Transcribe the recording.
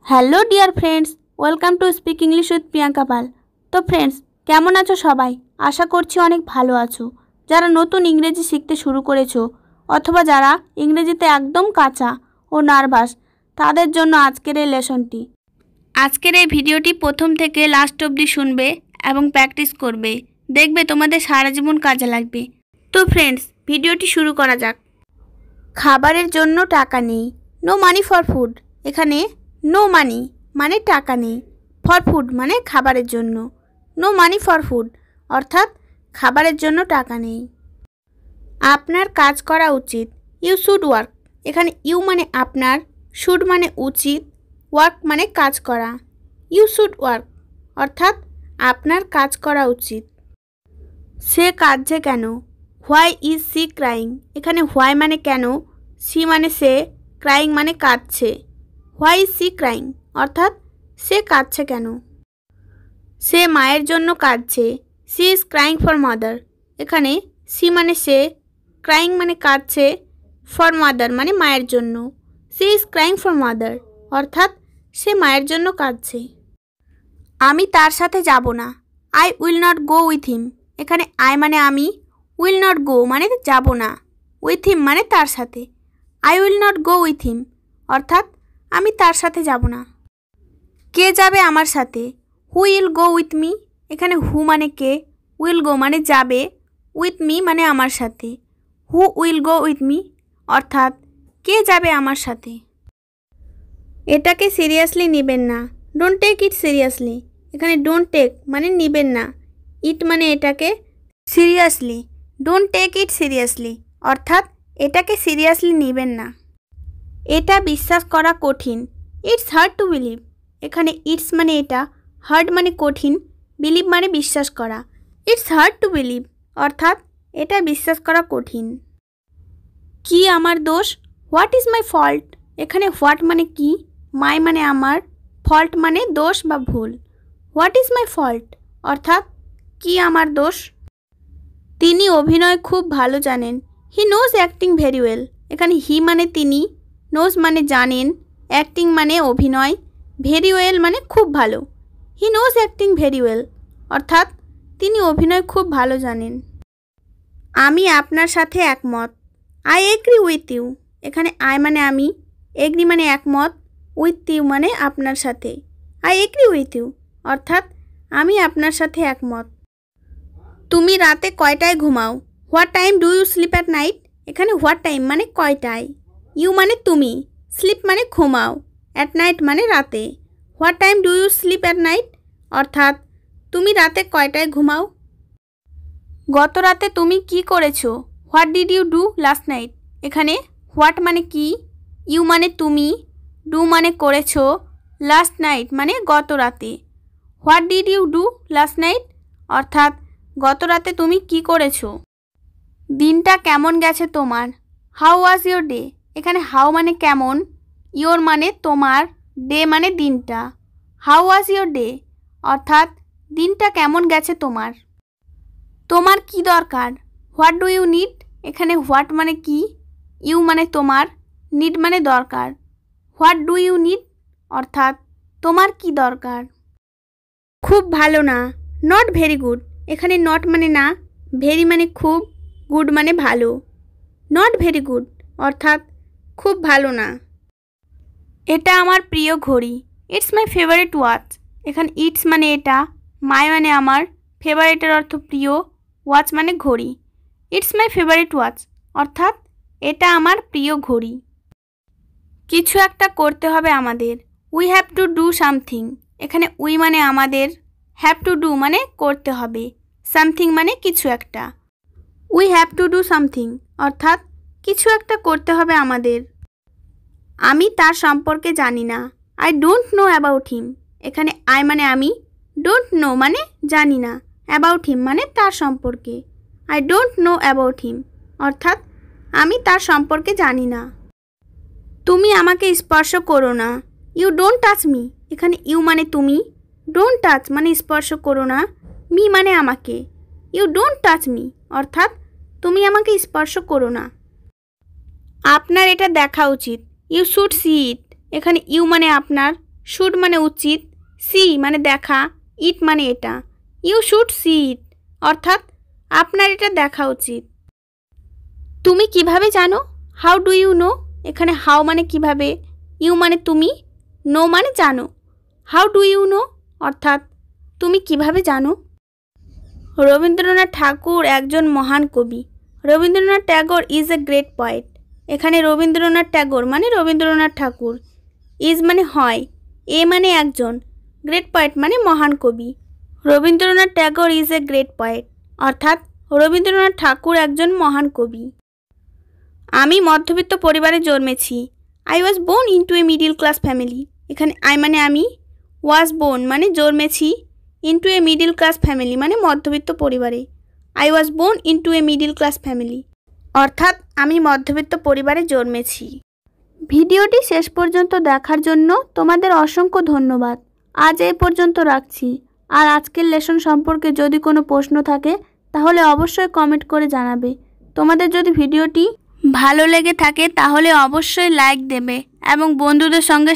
Hello dear friends, welcome to speak English with Priyanka Pal. তো friends, কেমন আছো সবাই? আশা করছি অনেক ভালো আছো। যারা নতুন ইংরেজি শিখতে শুরু করেছো অথবা যারা ইংরেজিতে একদম কাঁচা ও নার্ভাস, তাদের জন্য আজকের এই লেসনটি। আজকের এই ভিডিওটি প্রথম থেকে লাস্ট অবধি শুনবে এবং প্র্যাকটিস করবে। দেখবে তোমাদের সারা জীবন কাজে লাগবে। তো ফ্রেন্ডস, ভিডিওটি শুরু করা যাক। খাবারের জন্য টাকা নেই। No money for food. এখানে নো মানি মানে টাকা নেই, ফর ফুড মানে খাবারের জন্য। নো মানি ফর ফুড অর্থাৎ খাবারের জন্য টাকা নেই। আপনার কাজ করা উচিত। You should work. এখানে ইউ মানে আপনার, শুড মানে উচিত, ওয়ার্ক মানে কাজ করা। ইউ শুড ওয়ার্ক অর্থাৎ আপনার কাজ করা উচিত। সে কাঁদছে কেন? Why is she crying. এখানে হোয়াই মানে কেন, সি মানে সে, ক্রাইং মানে কাঁদছে। হোয়াই ইজ সি ক্রাইং অর্থাৎ সে কাঁদছে কেন। সে মায়ের জন্য কাঁদছে। She is crying for mother. এখানে সি মানে সে, ক্রাইং মানে কাঁদছে, ফর মাদার মানে মায়ের জন্য। She is crying for mother অর্থাৎ সে মায়ের জন্য কাঁদছে। আমি তার সাথে যাব না। I will not go with him. এখানে আই মানে আমি, উইল নট গো মানে যাব না, উইথ হিম মানে তার সাথে। I will not go with him অর্থাৎ আমি তার সাথে যাব না। কে যাবে আমার সাথে? Who will go with me. এখানে হু মানে কে, উইল গো মানে যাবে, উইথ মি মানে আমার সাথে। Who will go with me অর্থাৎ কে যাবে আমার সাথে। এটাকে সিরিয়াসলি নেবেন না। Don't take it seriously. এখানে ডোন্ট টেক মানে নেবেন না, ইট মানে এটাকে, seriously. Don't take it seriously অর্থাৎ এটাকে সিরিয়াসলি নেবেন না। এটা বিশ্বাস করা কঠিন। It's hard to believe. এখানে ইটস মানে এটা, হার্ড মানে কঠিন, বিলিভ মানে বিশ্বাস করা। ইটস হার্ড টু বিলিভ অর্থাৎ এটা বিশ্বাস করা কঠিন। কি আমার দোষ? What is my fault. এখানে হোয়াট মানে কি, মাই মানে আমার, ফল্ট মানে দোষ বা ভুল। হোয়াট ইজ মাই ফল্ট অর্থাৎ কি আমার দোষ। তিনি অভিনয় খুব ভালো জানেন। He knows acting very well. এখানে হি মানে তিনি, নোজ মানে জানেন, অ্যাক্টিং মানে অভিনয়, ভেরি ওয়েল মানে খুব ভালো। He knows acting very well অর্থাৎ তিনি অভিনয় খুব ভালো জানেন। আমি আপনার সাথে একমত। I agree with you. এখানে আই মানে আমি, এগ্রি মানে একমত, উইথ ইউ মানে আপনার সাথে। আই এগ্রি উইথ ইউ অর্থাৎ আমি আপনার সাথে একমত। তুমি রাতে কয়টায় ঘুমাও? What time do you sleep at night. এখানে হোয়াট টাইম মানে কয়টায়, ইউ মানে তুমি, স্লিপ মানে ঘুমাও, অ্যাট নাইট মানে রাতে। What time do you sleep at night অর্থাৎ তুমি রাতে কয়টায় ঘুমাও। গত রাতে তুমি কি করেছো? What did you do last night. এখানে হোয়াট মানে কি, ইউ মানে তুমি, ডু মানে করেছো, লাস্ট নাইট মানে গত রাতে। What did you do last night অর্থাৎ গত রাতে তুমি কি করেছো। দিনটা কেমন গেছে তোমার? How was your day. এখানে হাউ মানে কেমন, ইয়োর মানে তোমার, ডে মানে দিনটা। হাউ ওয়াজ ইয়োর ডে অর্থাৎ দিনটা কেমন গেছে তোমার। তোমার কি দরকার? What do you need. এখানে হোয়াট মানে কি, ইউ মানে তোমার, নিড মানে দরকার। হোয়াট ডু ইউ নিড অর্থাৎ তোমার কি দরকার। খুব ভালো না। Not very good. এখানে নট মানে না, ভেরি মানে খুব, গুড মানে ভালো। নট ভেরি গুড অর্থাৎ খুব ভালো না। এটা আমার প্রিয় ঘড়ি। It's my favourite watch. এখানে ইটস মানে এটা, মাই মানে আমার, ফেভারিটের অর্থ প্রিয়, ওয়াচ মানে ঘড়ি। ইটস মাই ফেভারিট ওয়াচ অর্থাৎ এটা আমার প্রিয় ঘড়ি। কিছু একটা করতে হবে আমাদের। We have to do something. এখানে উই মানে আমাদের, হ্যাভ টু ডু মানে করতে হবে, সামথিং মানে কিছু একটা। We have to do something অর্থাৎ কিছু একটা করতে হবে আমাদের। আমি তার সম্পর্কে জানি না। I don't know about him. এখানে আই মানে আমি, ডোন্ট নো মানে জানি না, অ্যাবাউট হিম মানে তার সম্পর্কে। I don't know about him অর্থাৎ আমি তার সম্পর্কে জানি না। তুমি আমাকে স্পর্শ করো না। You don't touch me. এখানে ইউ মানে তুমি, ডোন্ট টাচ মানে স্পর্শ করো না, মি মানে আমাকে। ইউ ডোন্ট টাচ মি অর্থাৎ তুমি আমাকে স্পর্শ করো না। আপনার এটা দেখা উচিত। ইউ শুড সি ইট। এখানে ইউ মানে আপনার, শুড মানে উচিত, সি মানে দেখা, ইট মানে এটা। ইউ শুড সি ইট অর্থাৎ আপনার এটা দেখা উচিত। তুমি কিভাবে জানো? How do you know? এখানে হাউ মানে কিভাবে, ইউ মানে তুমি, নো মানে জানো। হাউ ডু ইউ নো অর্থাৎ তুমি কিভাবে জানো? রবীন্দ্রনাথ ঠাকুর একজন মহান কবি। Rabindranath Tagore is a great poet. এখানে রবীন্দ্রনাথ ট্যাগর মানে রবীন্দ্রনাথ ঠাকুর, ইজ মানে হয়, এ মানে একজন, গ্রেট পয়েট মানে মহান কবি। Rabindranath Tagore is a great poet অর্থাৎ রবীন্দ্রনাথ ঠাকুর একজন মহান কবি। আমি মধ্যবিত্ত পরিবারে জন্মেছি। I was born into a middle class family. এখানে আই মানে আমি, ওয়াজ বোর্ন মানে জন্মেছি, into a middle class family মানে মধ্যবিত্ত পরিবারে। I was born into a middle class family অর্থাৎ আমি মধ্যবিত্ত পরিবারে জন্মেছি। ভিডিওটি শেষ পর্যন্ত দেখার জন্য তোমাদের অসংখ্য ধন্যবাদ। আজ এই পর্যন্ত রাখছি। আর আজকের লেসন সম্পর্কে যদি কোনো প্রশ্ন থাকে তাহলে অবশ্যই কমেন্ট করে জানাবে। তোমাদের যদি ভিডিওটি ভালো লেগে থাকে তাহলে অবশ্যই লাইক দেবে এবং বন্ধুদের সঙ্গে